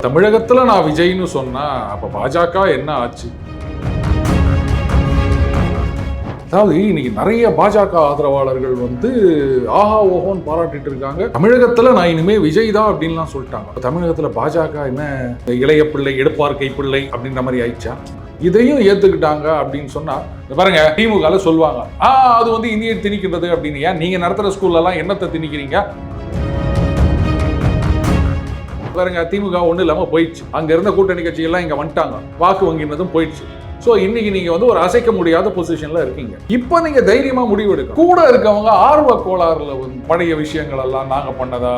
தமிழகத்துல நான் விஜய்னு சொன்னா அப்ப பாஜக என்ன ஆச்சு? அதாவது இன்னைக்கு நிறைய பாஜக ஆதரவாளர்கள் வந்து ஆஹா ஓஹோன்னு பாராட்டிட்டு இருக்காங்க. தமிழகத்துல நான் இனிமே விஜய் தான் அப்படின்லாம் சொல்லிட்டாங்க. தமிழகத்துல பாஜக என்ன இளைய பிள்ளை எடுப்பார் கைப்பிள்ளை அப்படின்ற மாதிரி ஆயிடுச்சா? இதையும் ஏத்துக்கிட்டாங்க அப்படின்னு சொன்னா பாருங்க, திமுக சொல்லுவாங்க அது வந்து இந்தியை திணிக்கின்றது அப்படின்னு. ஏன் நீங்க நடத்துற ஸ்கூல்ல எல்லாம் என்னத்தை திணிக்கிறீங்க? பாருங்க, திமுக ஒன்றும் இல்லாமல் போயிடுச்சு. அங்கே இருந்த கூட்டணி கட்சிகள்லாம் இங்கே வந்துட்டாங்க, வாக்கு வங்கினதும் போயிடுச்சு. ஸோ இன்னைக்கு நீங்க வந்து ஒரு அசைக்க முடியாத பொசிஷன்ல இருக்கீங்க. இப்போ நீங்க தைரியமா முடிவு எடுக்கணும். கூட இருக்கவங்க ஆர்வ கோளாறுல வந்து பழைய விஷயங்கள் எல்லாம் நாங்க பண்ணதா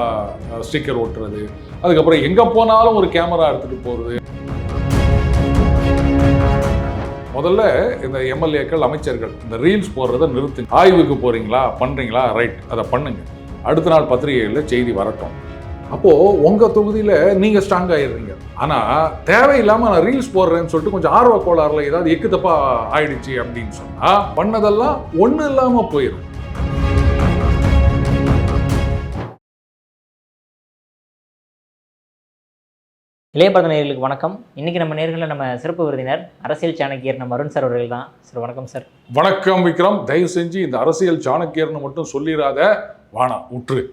ஸ்டிக்கர் ஓட்டுறது, அதுக்கப்புறம் எங்க போனாலும் ஒரு கேமரா எடுத்துட்டு போறது. முதல்ல இந்த எம்எல்ஏக்கள் அமைச்சர்கள் இந்த ரீல்ஸ் போடுறதை நிறுத்துங்க. ஆய்வுக்கு போறீங்களா, பண்றீங்களா, ரைட், அதை பண்ணுங்க. அடுத்த நாள் பத்திரிகைகளில் செய்தி வரட்டும். அப்போ உங்க தொகுதியில நீங்க ஸ்ட்ராங் ஆயிடுறீங்க. ஆனா தேவையில்லாம நான் ரீல்ஸ் போடுறேன்னு சொல்லிட்டு கொஞ்சம் ஆர்வ கோளாறுல ஏதாவது எக்கு தப்பா ஆயிடுச்சு அப்படின்னு சொன்னா பண்ணதெல்லாம் ஒண்ணு இல்லாம போயிடும். இளையபாரத நேயர்களுக்கு வணக்கம். இன்னைக்கு நம்ம நேர்களில் நம்ம சிறப்பு விருந்தினர் அரசியல் சாணக்கியர் நம்ம அருண் சார் அவர்கள் தான். சார் வணக்கம் சார். வணக்கம் விக்ரம். தயவு செஞ்சு இந்த அரசியல் சாணக்கியர்னு மட்டும் சொல்லிடாத, வானா விட்டுரு.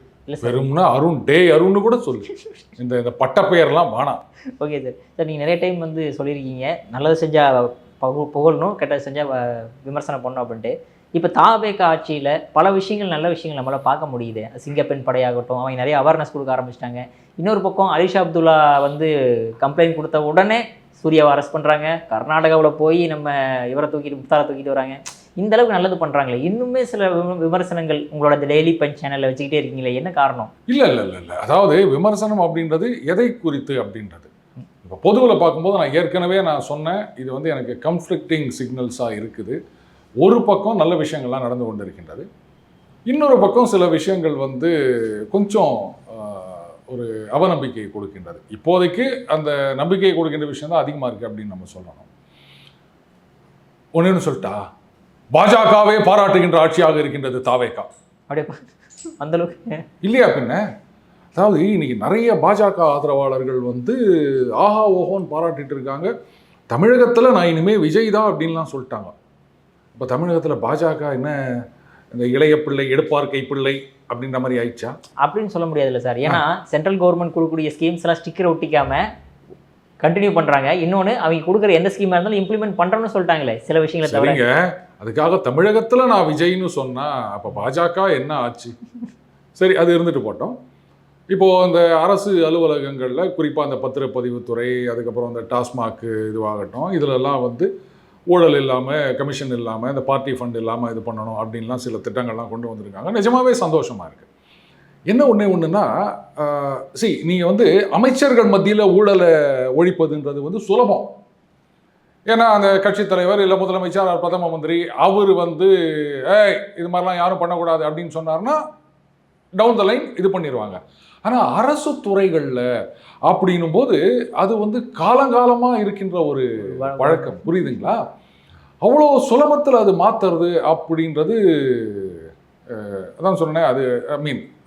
வெறும்னா அருண், டே அருண்னு கூட சொல்லு. இந்த பட்ட பெயர்லாம் வேணாம். Okay sir. சார் நீங்கள் நிறைய டைம் வந்து சொல்லியிருக்கீங்க, நல்லது செஞ்சால் புகழணும், கெட்டது செஞ்சால் விமர்சனம் பண்ணணும் அப்படின்ட்டு. இப்போ தாவேக ஆட்சியில் பல விஷயங்கள், நல்ல விஷயங்கள் நம்மளால் பார்க்க முடியுது. சிங்கப்பெண் படையாகட்டும், அவங்க நிறைய அவேர்னஸ் கொடுக்க ஆரம்பிச்சிட்டாங்க. இன்னொரு பக்கம் அலிஷா அப்துல்லா வந்து கம்ப்ளைண்ட் கொடுத்த உடனே சூர்யாவை அரெஸ்ட் பண்ணுறாங்க. கர்நாடகாவில் போய் நம்ம இவரை தூக்கிட்டு முத்தாரை தூக்கிட்டு வராங்க. இந்த அளவுக்கு நல்லது பண்ணுறாங்களே, இன்னுமே சில விமர்சனங்கள் உங்களோட இந்த டெய்லி பஞ்ச் சேனலில் வச்சுக்கிட்டே இருக்கீங்களே, என்ன காரணம்? இல்லை, அதாவது விமர்சனம் அப்படின்றது எதை குறித்து அப்படின்றது. இப்போ பொதுவில் பார்க்கும்போது நான் சொன்னேன், இது வந்து எனக்கு கன்ஃப்ளிக்டிங் சிக்னல்ஸாக இருக்குது. ஒரு பக்கம் நல்ல விஷயங்கள்லாம் நடந்து கொண்டு இருக்கின்றது, இன்னொரு பக்கம் சில விஷயங்கள் வந்து கொஞ்சம் ஒரு அவநம்பிக்கை கொடுக்கின்றது. இப்போதைக்கு அந்த நம்பிக்கை கொடுக்கின்ற விஷயம் தான் அதிகமாக இருக்குது அப்படின்னு நம்ம சொல்லணும். ஒன்று சொல்லிட்டா, பாஜகவே பாராட்டுகின்ற ஆட்சியாக இருக்கின்றது தாவேகா. அப்படியே அந்த அளவுக்கு இல்லையா? பின்ன அதாவது இன்னைக்கு நிறைய பாஜக ஆதரவாளர்கள் வந்து ஆஹா ஓஹோன்னு பாராட்டிட்டு இருக்காங்க. தமிழகத்தில் நான் இனிமே விஜய் தான் அப்படின்லாம் சொல்லிட்டாங்க. இப்போ தமிழகத்தில் பாஜக என்ன இந்த இளைய பிள்ளை எடுப்பார் கைப்பிள்ளை அப்படின்ற மாதிரி ஆயிடுச்சா? அப்படின்னு சொல்ல முடியாதுல்ல சார். ஏன்னா சென்ட்ரல் கவர்மெண்ட் கொடுக்கக்கூடிய ஸ்கீம்ஸ் எல்லாம் ஸ்டிக்கர் ஒட்டிக்காம கண்டினியூ பண்ணுறாங்க. இன்னொன்று, அவங்க கொடுக்குற எந்த ஸ்கீமாக இருந்தாலும் இம்ப்ளிமெண்ட் பண்ணுறோன்னு சொல்லிட்டாங்களே சில விஷயங்களை தவிர. அதுக்காக தமிழகத்தில் நான் விஜய்னு சொன்னால் அப்போ பாஜக என்ன ஆச்சு? சரி, அது இருந்துட்டு போட்டோம். இப்போது அந்த அரசு அலுவலகங்களில் குறிப்பாக அந்த பத்திரப்பதிவுத்துறை, அதுக்கப்புறம் அந்த டாஸ்மாக்கு இதுவாகட்டும், இதிலெல்லாம் வந்து ஊழல் இல்லாமல், கமிஷன் இல்லாமல், இந்த பார்ட்டி ஃபண்ட் இல்லாமல் இது பண்ணணும் அப்படின்லாம் சில திட்டங்கள்லாம் கொண்டு வந்திருக்காங்க. நிஜமாகவே சந்தோஷமாக இருக்குது. என்ன ஒன்றுன்னா, நீங்கள் வந்து அமைச்சர்கள் மத்தியில் ஊழலை ஒழிப்பதுன்றது வந்து சுலபம். ஏன்னா அந்த கட்சி தலைவர் இல்லை முதலமைச்சர், பிரதம மந்திரி, அவர் வந்து இது மாதிரிலாம் யாரும் பண்ணக்கூடாது அப்படின்னு சொன்னார்னா டவுன் த லைன் இது பண்ணிடுவாங்க. ஆனால் அரசு துறைகளில் அப்படின்னும் போது அது வந்து காலங்காலமாக இருக்கின்ற ஒரு வழக்கம், புரியுதுங்களா? அவ்வளோ சுலபத்தில் அது மாற்றுறது அப்படின்றது அதான் சொன்னேன், அது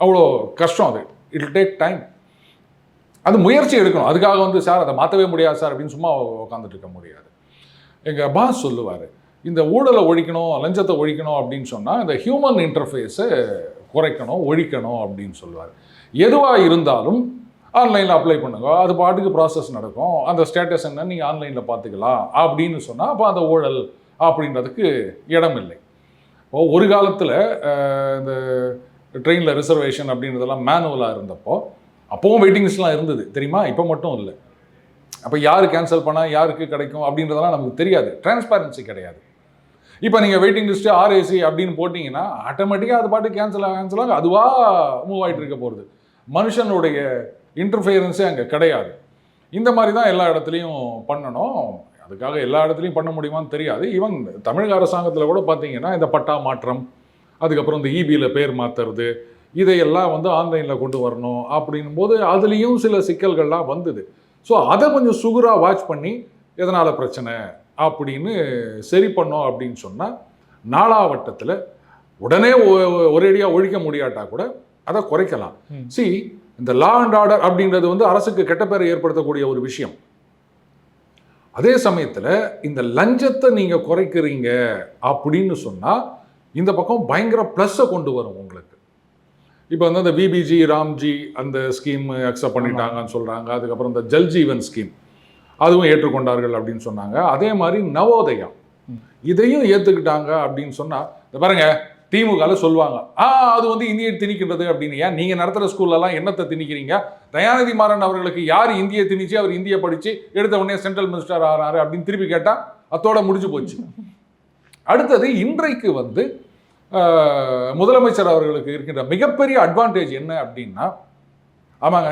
அவ்வளோ கஷ்டம். அது இட் வில் டேக் டைம். அது முயற்சி எடுக்கணும். அதுக்காக வந்து சார் அதை மாற்றவே முடியாது சார் அப்படின்னு சும்மா உட்காந்துட்டு இருக்க முடியாது. எங்கள் பாஸ் சொல்லுவார், இந்த ஊழலை ஒழிக்கணும், லஞ்சத்தை ஒழிக்கணும் அப்படின்னு சொன்னால் இந்த ஹியூமன் இன்டர்ஃபேஸை குறைக்கணும், ஒழிக்கணும் அப்படின்னு சொல்லுவார். எதுவாக இருந்தாலும் ஆன்லைனில் அப்ளை பண்ணுங்க, அது பாட்டுக்கு ப்ராசஸ் நடக்கும், அந்த ஸ்டேட்டஸ் என்ன நீங்கள் ஆன்லைனில் பார்த்துக்கலாம் அப்படின்னு சொன்னால் அப்போ அந்த ஊழல் அப்படின்றதுக்கு இடம் இல்லை. ஒரு காலத்தில் இந்த ட்ரெயினில் ரிசர்வேஷன் அப்படின்றதெல்லாம் மேனுவலாக இருந்தப்போ அப்போவும் வெயிட்டிங் லிஸ்ட்லாம் இருந்தது தெரியுமா? இப்போ மட்டும் இல்லை. அப்போ யார் கேன்சல் பண்ணால் யாருக்கு கிடைக்கும் அப்படின்றதெல்லாம் நமக்கு தெரியாது, டிரான்ஸ்பேரன்சி கிடையாது. இப்போ நீங்கள் வெயிட்டிங் லிஸ்ட்டு RAC அப்படின்னு போட்டிங்கன்னா ஆட்டோமேட்டிக்காக அது பாட்டு கேன்சல் ஆகும், அதுவாக மூவ் ஆகிட்டு இருக்க போகிறது. மனுஷனுடைய இன்டர்ஃபியரன்ஸே அங்கே கிடையாது. இந்த மாதிரி தான் எல்லா இடத்துலையும் பண்ணணும். அதுக்காக எல்லா இடத்துலையும் பண்ண முடியுமான்னு தெரியாது. ஈவன் தமிழக அரசாங்கத்தில் கூட பார்த்தீங்கன்னா இந்த பட்டா மாற்றம், அதுக்கப்புறம் இந்த EBயில் பேர் மாற்றுறது, இதையெல்லாம் வந்து ஆன்லைனில் கொண்டு வரணும் அப்படின்னும் போது அதுலேயும் சில சிக்கல்கள்லாம் வந்தது. ஸோ அதை கொஞ்சம் சுகுராக வாட்ச் பண்ணி எதனால் பிரச்சனை அப்படின்னு சரி பண்ணோம் அப்படின்னு சொன்னால் நாளாவட்டத்தில் உடனே ஒரேடியாக ஒழிக்க முடியாட்டா கூட அதை குறைக்கலாம். இந்த லா அண்ட் ஆர்டர் அப்படின்றது வந்து அரசுக்கு கெட்ட பேரை ஏற்படுத்தக்கூடிய ஒரு விஷயம். அதே சமயத்தில் இந்த லஞ்சத்தை நீங்கள் குறைக்கிறீங்க அப்படின்னு சொன்னால் இந்த பக்கம் பயங்கர ப்ளஸ்ஸை கொண்டு வரும் உங்களுக்கு. இப்போ வந்து அந்த விபிஜி ராம்ஜி அந்த ஸ்கீம் அக்செப்ட் பண்ணிட்டாங்கன்னு சொல்கிறாங்க. அதுக்கப்புறம் இந்த ஜல்ஜீவன் ஸ்கீம் அதுவும் ஏற்றுக்கொண்டார்கள் அப்படின்னு சொன்னாங்க. அதே மாதிரி நவோதயா இதையும் ஏற்றுக்கிட்டாங்க அப்படின்னு சொன்னால், இந்த பாருங்க திமுகவில் சொல்லுவாங்க அது வந்து இந்தியை திணிக்கின்றது அப்படின்னு. ஏன் நீங்கள் நடத்துகிற ஸ்கூல்லலாம் என்னத்தை திணிக்கிறீங்க? தயாநிதி மாறன் அவர்களுக்கு யார் இந்தியை திணிச்சு அவர் இந்தியை படித்து எடுத்த உடனே சென்ட்ரல் மினிஸ்டர் ஆனாரு அப்படின்னு திருப்பி கேட்டால் அத்தோட முடிஞ்சு போச்சு. அடுத்தது இன்றைக்கு வந்து முதலமைச்சர் அவர்களுக்கு இருக்கின்ற மிகப்பெரிய அட்வான்டேஜ் என்ன அப்படின்னா, ஆமாங்க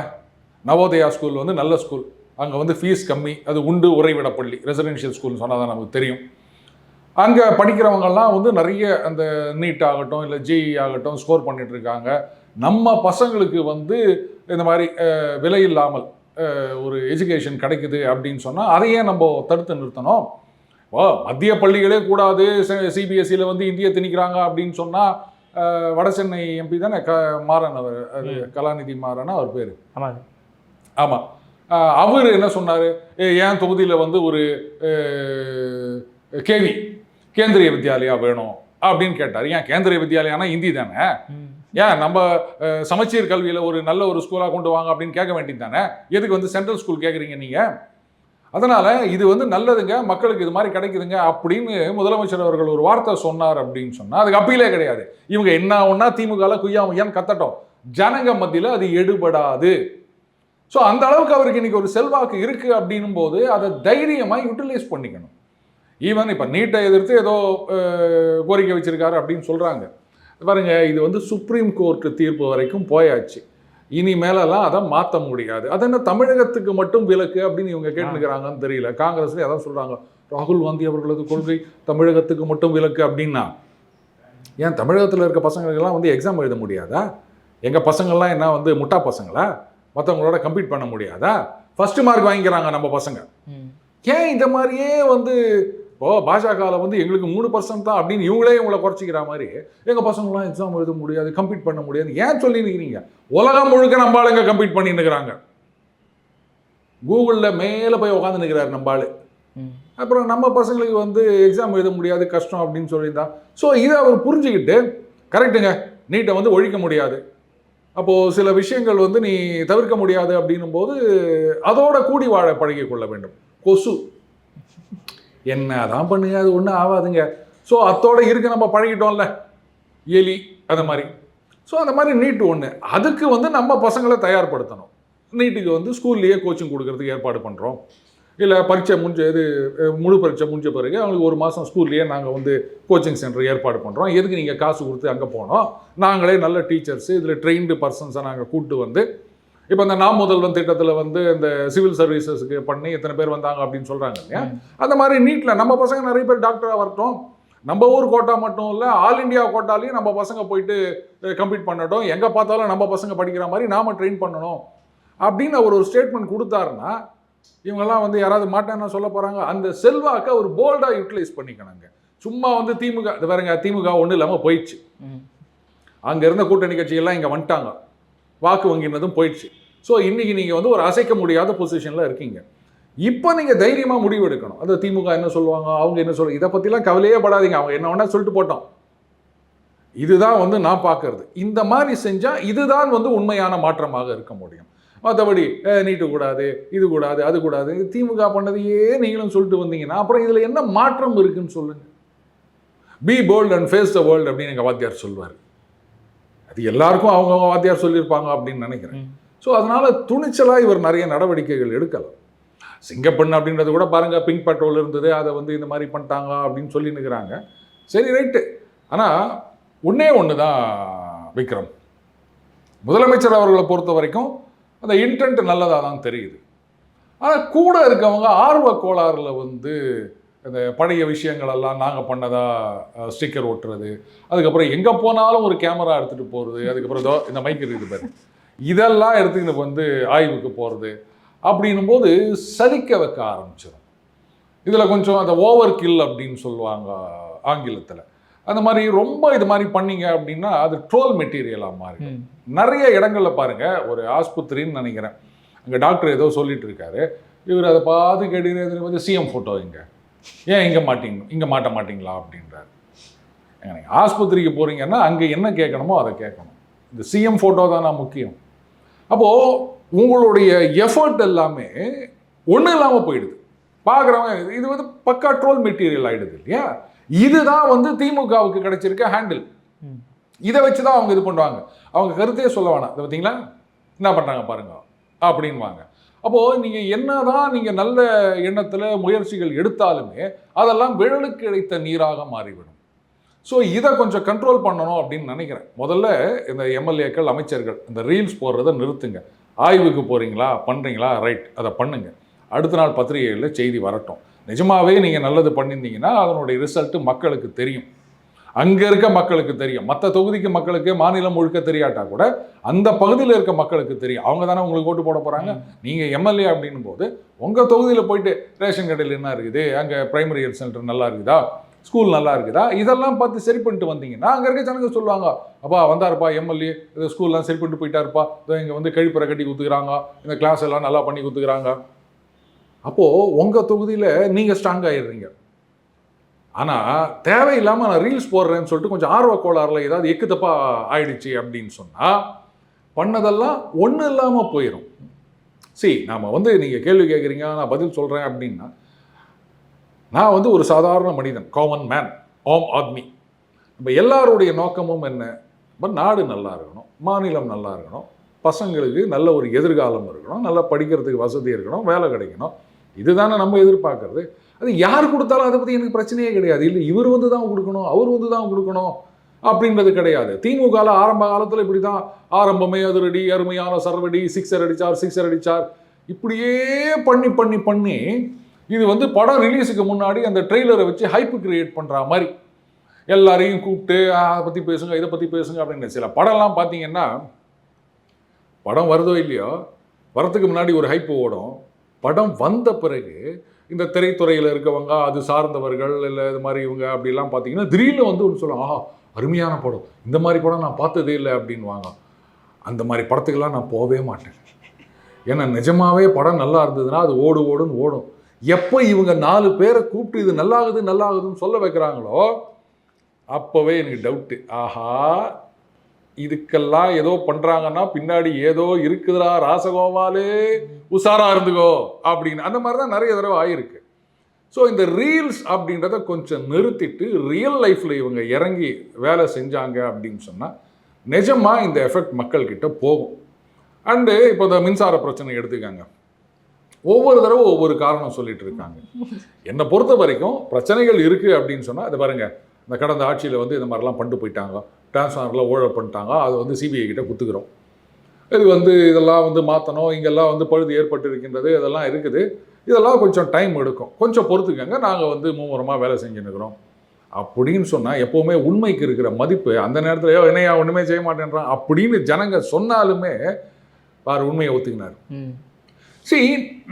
நவோதயா ஸ்கூல் வந்து நல்ல ஸ்கூல், அங்கே வந்து ஃபீஸ் கம்மி, அது உண்டு உறைவிட பள்ளி ரெசிடென்ஷியல் ஸ்கூல்னு சொன்னால் தான் நமக்கு தெரியும். அங்கே படிக்கிறவங்கெல்லாம் வந்து நிறைய அந்த நீட் ஆகட்டும் இல்லை ஜேஇ ஆகட்டும் ஸ்கோர் பண்ணிட்டு இருக்காங்க. நம்ம பசங்களுக்கு வந்து இந்த மாதிரி விலை இல்லாமல் ஒரு எஜுகேஷன் கிடைக்குது அப்படின்னு சொன்னால் அதையே நம்ம தடுத்து நிறுத்தணும். மத்திய பள்ளிகளே கூடாது, சிபிஎஸ்சியில் வந்து இந்தியை திணிக்கிறாங்க அப்படின்னு சொன்னால் வடசென்னை எம்பி தானே மாறன், அவர் அது கலாநிதி மாறனா அவர் பேர். ஆமாம், அவர் என்ன சொன்னார், ஏன் தொகுதியில் வந்து ஒரு கேந்திரிய வித்யாலயா வேணும் அப்படின்னு கேட்டார். ஏன் கேந்திரிய வித்யாலயானா இந்தி தானே, ஏன் நம்ம சமச்சீர் கல்வியில் ஒரு நல்ல ஒரு ஸ்கூலாக கொண்டு வாங்க அப்படின்னு கேட்க வேண்டியது தானே, எதுக்கு வந்து சென்ட்ரல் ஸ்கூல் கேட்குறீங்க நீங்கள்? அதனால் இது வந்து நல்லதுங்க, மக்களுக்கு இது மாதிரி கிடைக்குதுங்க அப்படின்னு முதலமைச்சர் அவர்கள் ஒரு வார்த்தை சொன்னார் அப்படின்னு சொன்னால் அதுக்கு அப்பீலே கிடையாது. இவங்க என்ன ஒன்றா திமுகவில் குய்யாமையான்னு கத்தட்டும், ஜனங்க மத்தியில் அது எடுபடாது. ஸோ அந்த அளவுக்கு அவருக்கு இன்னைக்கு ஒரு செல்வாக்கு இருக்குது அப்படின்னும் போது அதை தைரியமாக யூட்டிலைஸ் பண்ணிக்கணும். ஈவன் இப்போ நீட்டை எதிர்த்து ஏதோ கோரிக்கை வச்சிருக்காரு அப்படின்னு சொல்கிறாங்க. பாருங்க, இது வந்து சுப்ரீம் கோர்ட்டு தீர்ப்பு வரைக்கும் போயாச்சு. இனிமேலெல்லாம் அதை மாற்ற முடியாது. அது என்ன தமிழகத்துக்கு மட்டும் விலக்கு அப்படின்னு இவங்க கேட்டுக்கிறாங்கன்னு தெரியல. காங்கிரஸ்லேயே அதான் சொல்கிறாங்க, ராகுல் காந்தி அவர்களது கொள்கை தமிழகத்துக்கு மட்டும் விலக்கு அப்படின்னா. ஏன் தமிழகத்தில் இருக்க பசங்களுக்கெல்லாம் வந்து எக்ஸாம் எழுத முடியாதா? எங்கள் பசங்கள்லாம் என்ன வந்து முட்டா பசங்களா? மற்றவங்களோட கம்பீட் பண்ண முடியாதா? ஃபர்ஸ்ட் மார்க் வாங்கிக்கிறாங்க நம்ம பசங்க. ஏன் இந்த மாதிரியே வந்து பாஜகவில் வந்து எங்களுக்கு 3% தான் அப்படின்னு இவங்களே இவங்களை குறைச்சிக்கிற மாதிரி எங்கள் பசங்களாம் எக்ஸாம் எழுத முடியாது, கம்பீட் பண்ண முடியாது ஏன் சொல்லி நிற்கிறீங்க? உலகம் முழுக்க நம்ம ஆளுங்க கம்பீட் பண்ணி நிற்கிறாங்க. கூகுளில் மேலே போய் உட்காந்து நிற்கிறாரு நம்ம ஆளு. அப்புறம் நம்ம பசங்களுக்கு வந்து எக்ஸாம் எழுத முடியாது, கஷ்டம் அப்படின்னு சொல்லியிருந்தா. ஸோ இதை அவர் புரிஞ்சுக்கிட்டு, கரெக்டுங்க நீட்டை வந்து ஒழிக்க முடியாது, அப்போது சில விஷயங்கள் வந்து நீ தவிர்க்க முடியாது அப்படின்னும் போது அதோட கூடி வாழ பழகி கொள்ள வேண்டும். கொசு என்ன தான் பண்ணுங்க, அது ஒன்றும் ஆகாதுங்க. ஸோ அத்தோட இருக்க நம்ம பழகிட்டோம்ல, எலி அந்த மாதிரி. ஸோ அந்த மாதிரி நீட்டு ஒன்று, அதுக்கு வந்து நம்ம பசங்களை தயார்படுத்தணும். நீட்டுக்கு வந்து ஸ்கூல்லையே கோச்சிங் கொடுக்கறதுக்கு ஏற்பாடு பண்ணுறோம். இல்லை பரீட்சை முழு பரீட்சை முடிஞ்ச பிறகு அவங்களுக்கு 1 மாதம் ஸ்கூல்லையே நாங்கள் வந்து கோச்சிங் சென்டர் ஏற்பாடு பண்ணுறோம். எதுக்கு நீங்கள் காசு கொடுத்து அங்கே போனோம்? நாங்களே நல்ல டீச்சர்ஸு இதில் ட்ரெயின்டு பர்சன்ஸை நாங்கள் கூப்பிட்டு வந்து, இப்போ இந்த நாம் முதல்வன் திட்டத்தில் வந்து இந்த சிவில் சர்வீசஸுக்கு பண்ணி எத்தனை பேர் வந்தாங்க அப்படின்னு சொல்கிறாங்க இல்லையா? அந்த மாதிரி நீட்டில் நம்ம பசங்க நிறைய பேர் டாக்டராக வரட்டும். நம்ம ஊர் கோட்டா மட்டும் இல்லை, ஆல் இண்டியா கோட்டாலையும் நம்ம பசங்க போயிட்டு கம்ப்ளீட் பண்ணட்டும். எங்கே பார்த்தாலும் நம்ம பசங்க படிக்கிற மாதிரி நாம் ட்ரெயின் பண்ணணும் அப்படின்னு அவர் ஒரு ஸ்டேட்மெண்ட் கொடுத்தாருன்னா இவங்கெல்லாம் வந்து யாராவது மாட்டேன்னா சொல்ல போகிறாங்க. அந்த செல்வாக்கை ஒரு போல்டாக யூட்டிலைஸ் பண்ணிக்கணுங்க. சும்மா வந்து திமுக இது பாருங்க, திமுக ஒன்றும் இல்லாமல் போயிடுச்சு. அங்கே இருந்த கூட்டணி கட்சிகள்லாம் இங்கே வந்துட்டாங்க, வாக்கு வங்கினதும் போயிடுச்சு. ஸோ இன்றைக்கி நீங்கள் வந்து ஒரு அசைக்க முடியாத பொசிஷனில் இருக்கீங்க. இப்போ நீங்கள் தைரியமாக முடிவு எடுக்கணும். அது திமுக என்ன சொல்லுவாங்க, அவங்க என்ன சொல்லுவாங்க, இதை பற்றிலாம் கவலையே படாதீங்க, அவங்க என்ன வேணால் சொல்லிட்டு போட்டோம். இதுதான் வந்து நான் பார்க்கறது. இந்த மாதிரி செஞ்சால் இதுதான் வந்து உண்மையான மாற்றமாக இருக்க முடியும். மற்றபடி நீட்டு கூடாது, இது கூடாது, அது கூடாது, திமுக பண்ணதையே நீங்களும் சொல்லிட்டு வந்தீங்கன்னா அப்புறம் இதில் என்ன மாற்றம் இருக்குன்னு சொல்லுங்கள். Be bold and face the world அப்படின்னு எங்கள் வாத்தியார் சொல்லுவார். அது எல்லாருக்கும் அவங்கவுங்க வாத்தியார் சொல்லியிருப்பாங்க அப்படின்னு நினைக்கிறேன். ஸோ அதனால் துணிச்சலாக இவர் நிறைய நடவடிக்கைகள் எடுக்கலாம். சிங்கப்பெண் அப்படின்றது கூட பாருங்கள், பிங்க் பெட்ரோல் இருந்தது, அதை வந்து இந்த மாதிரி பண்ணிட்டாங்க அப்படின்னு சொல்லி நிற்கிறாங்க. சரி ரைட்டு. ஆனால் ஒன்று தான் விக்ரம், முதலமைச்சர் அவர்களை பொறுத்த வரைக்கும் அந்த இன்டென்ட் நல்லதாக தான் தெரியுது. ஆனால் கூட இருக்கவங்க ஆர்வ கோளாறில் வந்து அந்த பழைய விஷயங்களெல்லாம் நாங்கள் பண்ணதாக ஸ்டிக்கர் ஒட்டுறது, அதுக்கப்புறம் எங்கே போனாலும் ஒரு கேமரா எடுத்துகிட்டு போகிறது, அதுக்கப்புறம் இந்த மைக் இருக்குது பாரு, இதெல்லாம் எடுத்துக்கிட்டு வந்து ஆய்வுக்கு போகிறது அப்படின்னும் போது சலிக்க வைக்க ஆரம்பிச்சிடும். இதில் கொஞ்சம் அந்த ஓவர் கில் அப்படின்னு சொல்லுவாங்க ஆங்கிலத்தில். அந்த மாதிரி ரொம்ப இது மாதிரி பண்ணீங்க அப்படின்னா அது ட்ரோல் மெட்டீரியலாக மாறி நிறைய இடங்கள்ல பாருங்க. ஒரு ஆஸ்பத்திரின்னு நினைக்கிறேன், அங்கே டாக்டர் ஏதோ சொல்லிட்டு இருக்காரு, இவர் அதை பார்த்து கேட்டீங்க வந்து சிஎம் ஃபோட்டோ ஏன் இங்கே மாட்ட மாட்டீங்களா அப்படின்றாரு. நீங்கள் ஆஸ்பத்திரிக்கு போகிறீங்கன்னா அங்கே என்ன கேட்கணுமோ அதை கேட்கணும். இந்த சிஎம் ஃபோட்டோ தானே முக்கியம். அப்போது உங்களுடைய எஃபர்ட் எல்லாமே ஒன்றும் இல்லாமல் போயிடுது. பார்க்குறவங்க இது வந்து பக்கா ட்ரோல் மெட்டீரியல் ஆகிடுது இல்லையா? இதுதான் வந்து திமுகவுக்கு கிடைச்சிருக்க ஹேண்டில். இதை வச்சு தான் அவங்க இது பண்ணுவாங்க. அவங்க கருத்தையே சொல்ல வேணாம், இதை பார்த்தீங்களா என்ன பண்ணுறாங்க பாருங்க அப்படின்வாங்க. அப்போது நீங்கள் என்னதான் நீங்கள் நல்ல எண்ணத்தில் முயற்சிகள் எடுத்தாலுமே அதெல்லாம் விழலுக்கு கிடைத்த நீராக மாறிவிடும். ஸோ இதை கொஞ்சம் கண்ட்ரோல் பண்ணணும் அப்படின்னு நினைக்கிறேன். முதல்ல இந்த எம்எல்ஏக்கள் அமைச்சர்கள் இந்த ரீல்ஸ் போடுறதை நிறுத்துங்க. ஆய்வுக்கு போகிறீங்களா பண்ணுறீங்களா ரைட், அதை பண்ணுங்கள். அடுத்த நாள் பத்திரிகைகளில் செய்தி வரட்டும். நிஜமாகவே நீங்கள் நல்லது பண்ணியிருந்தீங்கன்னா அதனுடைய ரிசல்ட்டு மக்களுக்கு தெரியும், அங்கே இருக்க மக்களுக்கு தெரியும். மற்ற தொகுதிக்கு மக்களுக்கு மாநிலம் முழுக்க தெரியாட்டா கூட அந்த பகுதியில் இருக்க மக்களுக்கு தெரியும். அவங்க தானே உங்களுக்கு ஓட்டு போட போகிறாங்க. நீங்கள் எம்எல்ஏ அப்படின்னும் போது உங்கள் தொகுதியில் போயிட்டு ரேஷன் கடையில் என்ன இருக்குது, அங்கே பிரைமரி ஹெல்த் சென்டர் நல்லா இருக்குதா, ஸ்கூல் நல்லா இருக்குதா, இதெல்லாம் பார்த்து சரி பண்ணிட்டு வந்தீங்கன்னா அங்கே இருக்க ஜனங்க சொல்லுவாங்க, அப்பா வந்தாருப்பா எம்எல்ஏ, இது ஸ்கூல்லாம் சரி பண்ணிட்டு போயிட்டாருப்பா, இங்கே வந்து கழிப்பறை கட்டி கொடுத்துக்கிறாங்க, இந்த கிளாஸ் எல்லாம் நல்லா பண்ணி கொடுத்துக்கிறாங்க. அப்போது உங்கள் தொகுதியில் நீங்கள் ஸ்ட்ராங் ஆகிடுறீங்க. ஆனால் தேவையில்லாமல் நான் ரீல்ஸ் போடுறேன்னு சொல்லிட்டு கொஞ்சம் ஆர்வ கோளாறுல ஏதாவது எக்கு தப்பாக ஆயிடுச்சு அப்படின்னு சொன்னால் பண்ணதெல்லாம் ஒன்றும் இல்லாமல் போயிடும். நாம் வந்து நீங்கள் கேள்வி கேட்குறீங்க, நான் பதில் சொல்கிறேன் அப்படின்னா, நான் வந்து ஒரு சாதாரண மனிதன், காமன் மேன், ஆம் ஆத்மி. இப்போ எல்லாருடைய நோக்கமும் என்ன? இப்போ நாடு நல்லா இருக்கணும், மாநிலம் நல்லா இருக்கணும், பசங்களுக்கு நல்ல ஒரு எதிர்காலம் இருக்கணும், நல்லா படிக்கிறதுக்கு வசதி இருக்கணும், வேலை கிடைக்கணும். இதுதானே நம்ம எதிர்பார்க்கறது. அது யார் கொடுத்தாலும் அதை பற்றி எனக்கு பிரச்சனையே கிடையாது. இல்லை இவர் வந்து தான் கொடுக்கணும், அவர் வந்து தான் கொடுக்கணும் அப்படின்றது கிடையாது. திமுகவில் ஆரம்ப காலத்தில் இப்படி தான், ஆரம்பமே அதிரடி, அருமையான சரவடி, சிக்ஸர் அடித்தார், இப்படியே பண்ணி பண்ணி பண்ணி இது வந்து படம் ரிலீஸுக்கு முன்னாடி அந்த ட்ரெய்லரை வச்சு ஹைப்பு கிரியேட் பண்ணுற மாதிரி எல்லாரையும் கூப்பிட்டு அதை பற்றி பேசுங்க, இதை பற்றி பேசுங்க அப்படின்னு. சில படம்லாம் பார்த்தீங்கன்னா படம் வருதோ இல்லையோ வரத்துக்கு முன்னாடி ஒரு ஹைப்பு ஓடும். படம் வந்த பிறகு இந்த திரைத்துறையில் இருக்கவங்க, அது சார்ந்தவர்கள், இல்லை இது மாதிரி இவங்க அப்படிலாம் பார்த்தீங்கன்னா திடீர்னு வந்து ஒன்று சொல்லுவாங்க, ஆஹா அருமையான படம், இந்த மாதிரி படம் நான் பார்த்ததே இல்லை அப்படின்வாங்க. அந்த மாதிரி படத்துக்கெல்லாம் நான் போகவே மாட்டேன். ஏன்னா நிஜமாவே படம் நல்லா இருந்ததுன்னா அது ஓடுன்னு ஓடும். எப்போ இவங்க 4 பேரை கூப்பிட்டு இது நல்லாகுதுன்னு சொல்ல வைக்கிறாங்களோ அப்போவே எனக்கு டவுட்டு, ஆஹா இதுக்கெல்லாம் ஏதோ பண்ணுறாங்கன்னா பின்னாடி ஏதோ இருக்குதுடா ராசகோபாலு, உஷாரா இருந்துக்கோ அப்படின்னு. அந்த மாதிரி தான் நிறைய தடவை ஆகிருக்கு. ஸோ இந்த ரீல்ஸ் அப்படின்றத கொஞ்சம் நிறுத்திட்டு ரியல் லைஃப்பில் இவங்க இறங்கி வேலை செஞ்சாங்க அப்படின்னு சொன்னால் நிஜமாக இந்த எஃபெக்ட் மக்கள்கிட்ட போகும். அண்டு இப்போ இந்த மின்சார பிரச்சனை எடுத்துக்காங்க, ஒவ்வொரு தடவை ஒவ்வொரு காரணம் சொல்லிட்டு இருக்காங்க. என்னை பொறுத்த வரைக்கும் பிரச்சனைகள் இருக்குது அப்படின்னு சொன்னால் அது பாருங்கள், இந்த கடந்த ஆட்சியில் வந்து இந்த மாதிரிலாம் பண்ணிட்டு போயிட்டாங்க, டிரான்ஸ்ஃபார்மரில் ஊழல் பண்ணிட்டாங்க, அது வந்து சிபிஐ கிட்ட குத்துக்கிறோம், இது வந்து இதெல்லாம் வந்து மாற்றணும், இங்கெல்லாம் வந்து பழுது ஏற்பட்டு இருக்கின்றது, இதெல்லாம் இருக்குது, இதெல்லாம் கொஞ்சம் டைம் எடுக்கும், கொஞ்சம் பொறுத்துக்கங்க, நாங்கள் வந்து மும்முரமாக வேலை செஞ்சுன்னுக்கிறோம் அப்படின்னு சொன்னால் எப்போவுமே உண்மைக்கு இருக்கிற மதிப்பு அந்த நேரத்தில் என்னையா ஒன்றுமே செய்ய மாட்டேன்றான் அப்படின்னு ஜனங்க சொன்னாலுமே பாரு உண்மையை ஒத்துக்கினார்.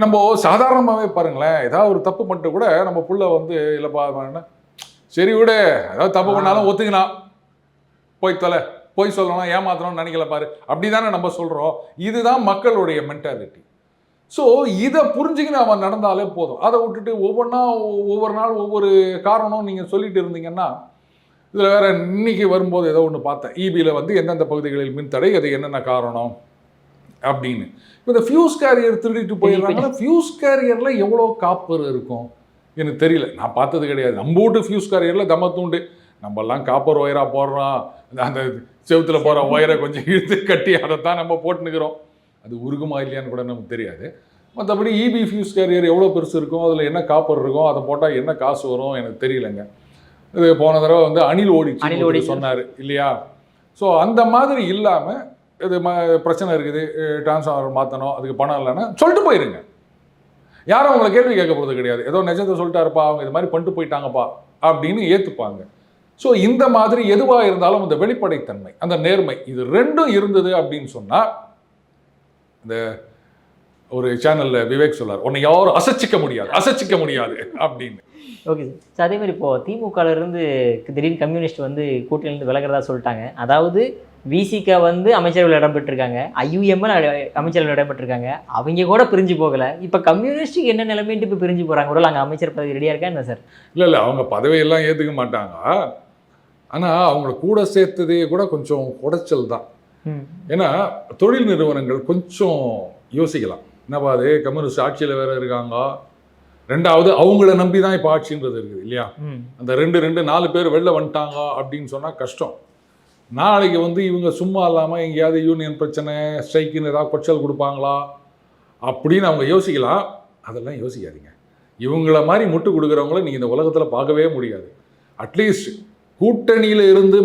நம்ம சாதாரணமாகவே பாருங்களேன், ஏதாவது ஒரு தப்பு பண்ணிட்டு கூட நம்ம புள்ள வந்து இல்லைப்பா சரி விட ஏதாவது தப்பு பண்ணாலும் ஒத்துக்கினா போய் சொல்லணும், ஏமாத்தணும்னு நினைக்கல பாரு, அப்படி தானே நம்ம சொல்கிறோம். இதுதான் மக்களுடைய மென்டாலிட்டி. ஸோ இதை புரிஞ்சுக்கின்னு அவன் நடந்தாலே போதும். அதை விட்டுட்டு ஒவ்வொரு நாள் ஒவ்வொரு காரணம் நீங்கள் சொல்லிட்டு இருந்தீங்கன்னா, இதில் வேற இன்னைக்கு வரும்போது ஏதோ ஒன்று பார்த்தேன், ஈபியில் வந்து எந்தெந்த பகுதிகளில் மின்தடை, அது என்னென்ன காரணம் அப்படின்னு. இப்போ இந்த ஃபியூஸ் கேரியர் திருடிட்டு போயிடுறாங்கன்னா ஃபியூஸ் கேரியரில் எவ்வளோ காப்பர் இருக்கும் எனக்கு தெரியல, நான் பார்த்தது கிடையாது. நம்ம வீட்டு ஃபியூஸ் கேரியரில் தம்மத்தூண்டு, நம்மெல்லாம் காப்பர் ஒயராக போடுறோம், அந்த செவுத்தில் போகிற ஒயரை கொஞ்சம் இழுத்து கட்டி அதைத்தான் நம்ம போட்டுனுக்கிறோம். அது உருகுமா இல்லையான்னு கூட நமக்கு தெரியாது. மற்றபடி இபி ஃபியூஸ் கேரியர் எவ்வளோ பெருசு இருக்கும், அதில் என்ன காப்பர் இருக்கும், அதை போட்டால் என்ன காசு வரும் எனக்கு தெரியலைங்க. இது போன தடவை வந்து அணில் ஓடி சொன்னார் இல்லையா? ஸோ அந்த மாதிரி இல்லாமல் இது பிரச்சனை இருக்குது, டிரான்ஸ்ஃபார்மர் மாற்றணும், அதுக்கு பணம் இல்லைன்னா சொல்லிட்டு போயிருங்க. யாரும் அவங்களை கேள்வி கேட்க போகிறது கிடையாது. ஏதோ நிஜத்தை சொல்லிட்டாருப்பா, அவங்க இது மாதிரி பண்ணிட்டு போயிட்டாங்கப்பா அப்படின்னு ஏற்றுப்பாங்க. ஸோ இந்த மாதிரி எதுவாக இருந்தாலும் அந்த வெளிப்படைத்தன்மை, அந்த நேர்மை, இது ரெண்டும் இருந்தது அப்படின்னு சொன்னால் இந்த ஒரு சேனல்ல விவேக் சொல்லார், உன்னை யாரும் அசைச்சிக்க முடியாது அப்படின்னு. Okay sir. அதே மாதிரி இப்போ திமுகல இருந்து திடீர்னு கம்யூனிஸ்ட் வந்து கூட்டணியிலிருந்து விலகிறதா சொல்லிட்டாங்க. அதாவது விசிக வந்து அமைச்சரவையில் இடம்பெற்றிருக்காங்க, ஐயுஎம்எல் அமைச்சரவையில் இடம்பெற்றிருக்காங்க, அவங்க கூட பிரிஞ்சு போகலை. இப்போ கம்யூனிஸ்ட்டுக்கு என்ன நிலைமைன்ட்டு இப்போ பிரிஞ்சு போகிறாங்க. ஒரு அங்கே அமைச்சர் பதவி ரெடியாக இருக்கா என்ன சார்? இல்லை அவங்க பதவியெல்லாம் ஏற்றுக்க மாட்டாங்க. ஆனால் அவங்கள கூட சேர்த்ததே கூட கொஞ்சம் குடைச்சல் தான். ஏன்னா தொழில் நிறுவனங்கள் கொஞ்சம் யோசிக்கலாம். என்னப்பா அது கம்யூனிஸ்ட் ஆட்சியில் வேற இருக்காங்க, ரெண்டாவது அவங்கள நம்பி தான் இப்போ ஆட்சின்றது இருக்குது இல்லையா. அந்த 4 பேர் வெளில வந்துட்டாங்க அப்படின்னு சொன்னால் கஷ்டம். நாளைக்கு வந்து இவங்க சும்மா இல்லாமல் எங்கேயாவது யூனியன் பிரச்சனை ஸ்ட்ரைக்குன்னு ஏதாவது கொச்சல் கொடுப்பாங்களா அப்படின்னு அவங்க யோசிக்கலாம். அதெல்லாம் யோசிக்காதீங்க. இவங்கள மாதிரி முட்டு கொடுக்குறவங்கள நீங்கள் இந்த உலகத்தில் பார்க்கவே முடியாது. அட்லீஸ்ட் கூட்டணியில் இருந்து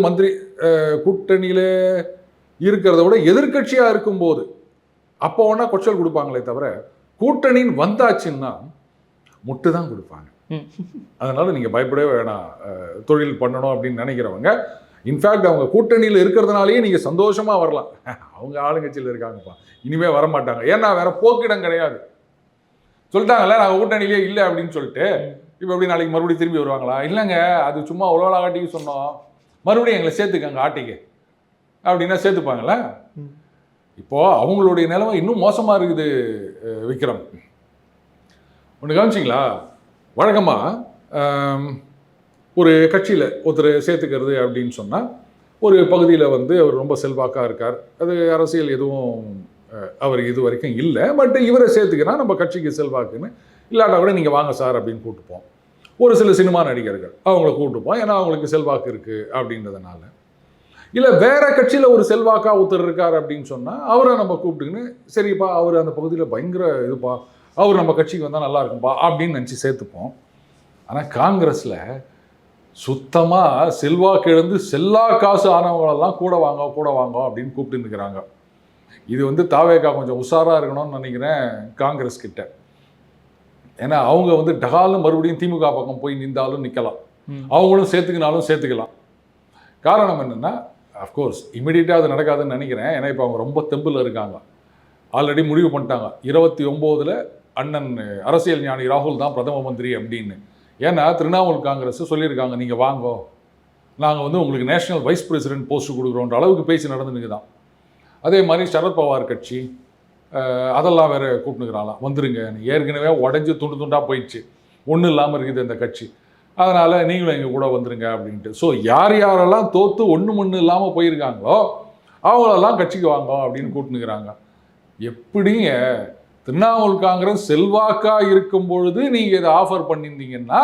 கூட்டணியில் இருக்கிறத விட எதிர்கட்சியாக இருக்கும்போது அப்போ ஒன்றா கொச்சல் கொடுப்பாங்களே தவிர, கூட்டணின்னு வந்தாச்சுன்னா முட்டு தான் கொடுப்பாங்க. அதனால் நீங்கள் பயப்படவே வேணாம். தொழில் பண்ணணும் அப்படின்னு நினைக்கிறவங்க, இன்ஃபேக்ட் அவங்க கூட்டணியில் இருக்கிறதுனாலேயே நீங்கள் சந்தோஷமாக வரலாம். அவங்க ஆளுங்கட்சியில் இருக்காங்கப்பா, இனிமேல் வரமாட்டாங்க, ஏன்னா வேற போக்கிடம் கிடையாது. சொல்லிட்டாங்கல்ல நாங்கள் கூட்டணியிலே இல்லை அப்படின்னு சொல்லிட்டு. இப்போ எப்படி நாளைக்கு மறுபடியும் திரும்பி வருவாங்களா? இல்லைங்க, அது சும்மா உலக ஆட்டிக்கு சொன்னோம், மறுபடியும் எங்களை சேர்த்துக்கங்க ஆட்டிக்கு அப்படின்னா சேர்த்துப்பாங்களா? இப்போது அவங்களுடைய நிலைமை இன்னும் மோசமாக இருக்குது. விக்ரம், ஒன்று கவனிச்சிங்களா? வழக்கமாக ஒரு கட்சியில் ஒருத்தர் சேர்த்துக்கிறது அப்படின்னு சொன்னால் ஒரு பகுதியில் வந்து அவர் ரொம்ப செல்வாக்காக இருக்கார், அது அரசியல் எதுவும் அவர் இது வரைக்கும் இல்லை, பட் இவரை சேர்த்துக்கினா நம்ம கட்சிக்கு செல்வாக்குன்னு, இல்லாட்டா கூட நீங்கள் வாங்க சார் அப்படின்னு கூப்பிட்டுப்போம். ஒரு சில சினிமா நடிகர்கள் அவங்கள கூப்பிட்டுப்போம், ஏன்னா அவங்களுக்கு செல்வாக்கு இருக்குது அப்படின்றதுனால. இல்லை வேற கட்சியில் ஒரு செல்வாக்காக ஒருத்தர் இருக்கார் அப்படின்னு சொன்னால் அவரை நம்ம கூப்பிட்டுக்கின்னு, சரிப்பா அவர் அந்த பகுதியில் பயங்கர இதுப்பா, அவர் நம்ம கட்சிக்கு வந்தால் நல்லா இருக்கும்பா அப்படின்னு நினச்சி சேர்த்துப்போம். ஆனால் காங்கிரஸில் சுத்தமாக செல்வாக்கு இழந்து செல்லா காசு ஆனவங்களெல்லாம் கூட வாங்க அப்படின்னு கூப்பிட்டு நிற்கிறாங்க. இது வந்து தாவேகா கொஞ்சம் உஷாராக இருக்கணும்னு நினைக்கிறேன் காங்கிரஸ் கிட்ட. ஏன்னா அவங்க வந்து டகாலும் மறுபடியும் திமுக பக்கம் போய் நின்றாலும் நிற்கலாம், அவங்களும் சேர்த்துக்கலாம். காரணம் என்னென்னா, அஃப்கோர்ஸ் இமீடியட்டாக அது நடக்காதுன்னு நினைக்கிறேன். ஏன்னா இப்போ அவங்க ரொம்ப தெம்பில் இருக்காங்க. ஆல்ரெடி முடிவு பண்ணிட்டாங்க 29 அண்ணன் அரசியல் ஞானி ராகுல் தான் பிரதம மந்திரி அப்படின்னு. ஏன்னா திரிணாமுல் காங்கிரஸ் சொல்லியிருக்காங்க, நீங்கள் வாங்கோ, நாங்கள் வந்து உங்களுக்கு நேஷனல் வைஸ் பிரசிடென்ட் போஸ்ட் கொடுக்குறோன்ற அளவுக்கு பேச்சு நடந்துனுக்கு தான். அதே மாதிரி சரத்பவார் கட்சி அதெல்லாம் வேறு கூப்பிட்டுக்கிறாங்களாம், வந்துருங்க, ஏற்கனவே உடஞ்சி துண்டாக போயிடுச்சு, ஒன்றும் இல்லாமல் இருக்குது இந்த கட்சி, அதனால் நீங்களும் எங்கள் கூட வந்துருங்க அப்படின்ட்டு. ஸோ யாரெல்லாம் தோற்று ஒன்று இல்லாமல் போயிருக்காங்களோ அவங்களெல்லாம் கட்சிக்கு வாங்க அப்படின்னு கூப்பிட்டுக்கிறாங்க. எப்படிங்க திரிணாமுல் காங்கிரஸ் செல்வாக்காக இருக்கும் பொழுது நீங்கள் இதை ஆஃபர் பண்ணியிருந்தீங்கன்னா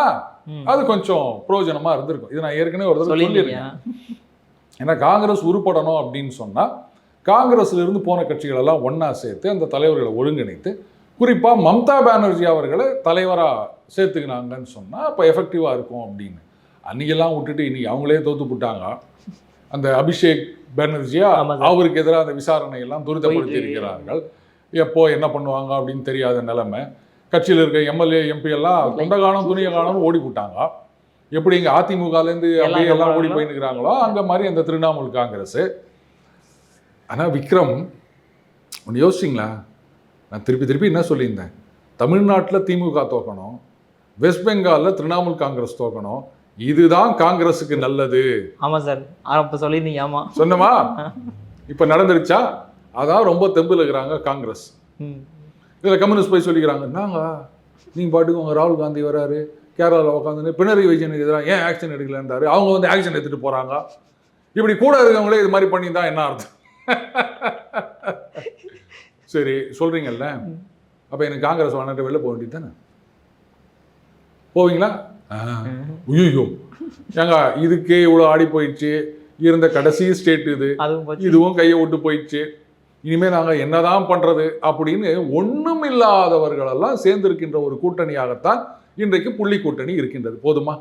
அது கொஞ்சம் பிரயோஜனமாக இருந்திருக்கும். இது நான் ஏற்கனவே ஒரு தடவை சொல்லியிருக்கேன். ஏன்னா காங்கிரஸ் உருப்படணும் அப்படின்னு சொன்னால் காங்கிரஸ்ல இருந்து போன கட்சிகளெல்லாம் ஒன்றா சேர்த்து அந்த தலைவர்களை ஒருங்கிணைத்து, குறிப்பாக மம்தா பானர்ஜி அவர்களை தலைவராக சேர்த்துக்கினாங்கன்னு சொன்னால் அப்போ எஃபெக்டிவாக இருக்கும் அப்படின்னு. அன்றைக்கெல்லாம் விட்டுட்டு இன்னைக்கு அவங்களே தோற்று போட்டாங்க. அந்த அபிஷேக் பானர்ஜியா அவருக்கு எதிராக அந்த விசாரணையெல்லாம் துரிதப்படுத்தி இருக்கிறார்கள். எப்போ என்ன பண்ணுவாங்க அப்படின்னு தெரியாத நிலைமை. கட்சியில் இருக்க எம்எல்ஏ எம்பி எல்லாம் தொண்டை காணும் துணியை காணும்னு ஓடி போட்டாங்க. எப்படி இங்கே அதிமுகலேருந்து அப்படியே எல்லாம் ஓடி போயின்னுக்கிறாங்களோ அங்கே மாதிரி அந்த திரிணாமுல் காங்கிரஸ். ஆனால் விக்ரம், ஒன்று யோசிச்சிங்களா? நான் திருப்பி என்ன சொல்லியிருந்தேன், தமிழ்நாட்டில் திமுக தோக்கணும், வெஸ்ட் பெங்காலில் திரிணாமுல் காங்கிரஸ் தோக்கணும், இதுதான் காங்கிரஸுக்கு நல்லது. ஆமாம் சார், அப்போ சொல்லியிருந்தீங்க. ஆமாம் சொன்னமா? இப்போ நடந்துருச்சா? அதான் ரொம்ப தெம்பில் இருக்கிறாங்க காங்கிரஸ். இதில் கம்யூனிஸ்ட் போய் சொல்லிக்கிறாங்க, நீங்கள் பாட்டுக்கு உங்கள் ராகுல் காந்தி வராரு கேரளாவில் உட்காந்துன்னு பினராயி விஜயனுக்கு எதிராக ஏன் ஆக்ஷன் எடுக்கலன்றாரு, அவங்க வந்து ஆக்ஷன் எடுத்துகிட்டு போகிறாங்க. இப்படி கூட இருக்கவங்களே இது மாதிரி பண்ணி தான் என்ன அர்த்தம்? சரி சொல்கிறீங்கல்ல, அப்போ எனக்கு காங்கிரஸ் வாங்கிட்டு வெளில போக வேண்டியது தானே, போவீங்களா? ஐயோ ஏங்க இதுக்கே இவ்வளோ ஆடி போயிடுச்சு, இருந்த கடைசி ஸ்டேட் இதுவும் கையை விட்டு போயிடுச்சு, இனிமேல் நாங்கள் என்னதான் பண்ணுறது அப்படின்னு ஒன்றும் இல்லாதவர்களெல்லாம் சேர்ந்திருக்கின்ற ஒரு கூட்டணியாகத்தான் இன்றைக்கு புள்ளி கூட்டணி இருக்கின்றது. போதுமா?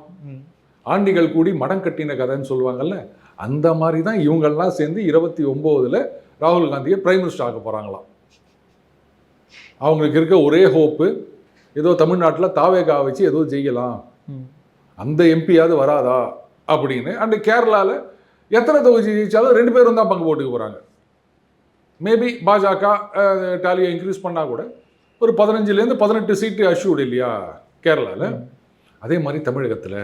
ஆண்டிகள் கூடி மடம் கட்டின கதைன்னு சொல்லுவாங்கல்ல, அந்த மாதிரி தான் இவங்கெல்லாம் சேர்ந்து 29 ராகுல் காந்தியை பிரைம் மினிஸ்டர் ஆக போகிறாங்களாம். அவங்களுக்கு இருக்க ஒரே ஹோப்பு, ஏதோ தமிழ்நாட்டில் தாவேகா வச்சு ஏதோ ஜெயிக்கலாம், அந்த எம்பியாவது வராதா அப்படின்னு. அண்ட் கேரளாவில் எத்தனை தொகுதி ஜெயிச்சாலும் 2 பேரும் தான் பங்கு போட்டுக்க போகிறாங்க. மேபி பாஜக டாலியை இன்க்ரீஸ் பண்ணால் கூட ஒரு 15லேருந்து 18 சீட்டு அஷ்யூர்டு இல்லையா கேரளாவில். அதே மாதிரி தமிழகத்தில்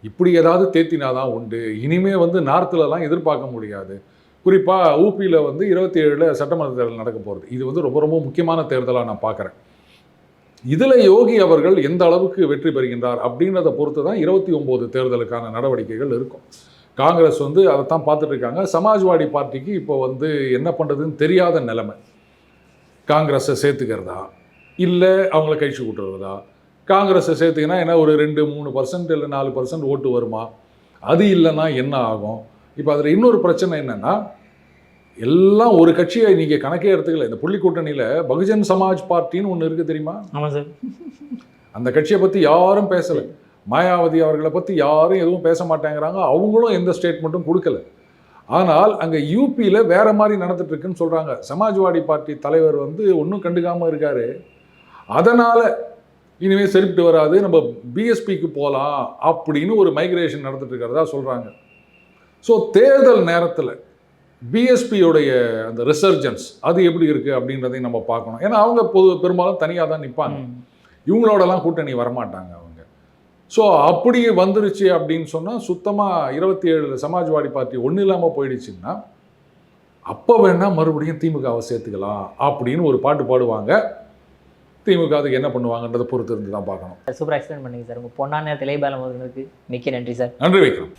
இப்படி ஏதாவது தேத்தினாதான் உண்டு. இனிமே வந்து நார்த்துலலாம் எதிர்பார்க்க முடியாது. குறிப்பாக ஊபியில் வந்து 27 சட்டமன்ற தேர்தல் நடக்க போகிறது. இது வந்து ரொம்ப ரொம்ப முக்கியமான தேர்தலாக நான் பார்க்குறேன். இதில் யோகி அவர்கள் எந்த அளவுக்கு வெற்றி பெறுகின்றார் அப்படின்றத பொறுத்து தான் 29 தேர்தலுக்கான நடவடிக்கைகள் இருக்கும். காங்கிரஸ் வந்து அதைத்தான் பார்த்துட்டு இருக்காங்க. சமாஜ்வாடி பார்ட்டிக்கு இப்போ வந்து என்ன பண்ணுறதுன்னு தெரியாத நிலைமை. காங்கிரஸை சேர்த்துக்கிறதா இல்லை அவங்கள கழிச்சு விட்டுறதா? காங்கிரஸை சேர்த்துக்கினா என்ன ஒரு 2-3% இல்லை 4% ஓட்டு வருமா? அது இல்லைன்னா என்ன ஆகும்? இப்போ அதில் இன்னொரு பிரச்சனை என்னென்னா, எல்லாம் ஒரு கட்சியை நீங்கள் கணக்கே எடுத்துக்கல. இந்த புள்ளி கூட்டணியில் பகுஜன் சமாஜ் பார்ட்டின்னு ஒன்று இருக்குது தெரியுமா? ஆமாம் சார். அந்த கட்சியை பற்றி யாரும் பேசலை. மாயாவதி அவர்களை பற்றி யாரும் எதுவும் பேச மாட்டேங்கிறாங்க. அவங்களும் எந்த ஸ்டேட்மெண்ட்டும் கொடுக்கல. ஆனால் அங்கே யூபியில் வேறு மாதிரி நடந்துட்டுருக்குன்னு சொல்கிறாங்க. சமாஜ்வாடி பார்ட்டி தலைவர் வந்து ஒன்றும் கண்டுக்காமல் இருக்கார். அதனால் இனிமேல் சரிப்பட்டு வராது, நம்ம பிஎஸ்பிக்கு போகலாம் அப்படின்னு ஒரு மைக்ரேஷன் நடந்துட்டு இருக்கிறதா சொல்கிறாங்க. ஸோ தேர்தல் நேரத்தில் பிஎஸ்பியோடைய அந்த ரிசர்ஜன்ஸ் அது எப்படி இருக்குது அப்படின்றதையும் நம்ம பார்க்கணும். ஏன்னா அவங்க பெரும்பாலும் தனியாக தான் நிற்பாங்க. இவங்களோடலாம் கூட்டணி வரமாட்டாங்க அவங்க. ஸோ அப்படி வந்துருச்சு அப்படின்னு சொன்னால் சுத்தமாக 27 சமாஜ்வாடி பார்ட்டி ஒன்றும் இல்லாமல் போயிடுச்சுன்னா அப்போ வேணால் மறுபடியும் திமுகவை சேர்த்துக்கலாம் அப்படின்னு ஒரு பாட்டு பாடுவாங்க. திமுக அதுக்கு என்ன பண்ணுவாங்கன்றதை பொறுத்து இருந்து தான் பார்க்கணும். சூப்பராக எக்ஸ்பிளைன் பண்ணுங்க சார். உங்கள் பொன்னான நேரத்தில் இளையபாலம் மிக்க நன்றி சார். நன்றி வைக்கிறோம்.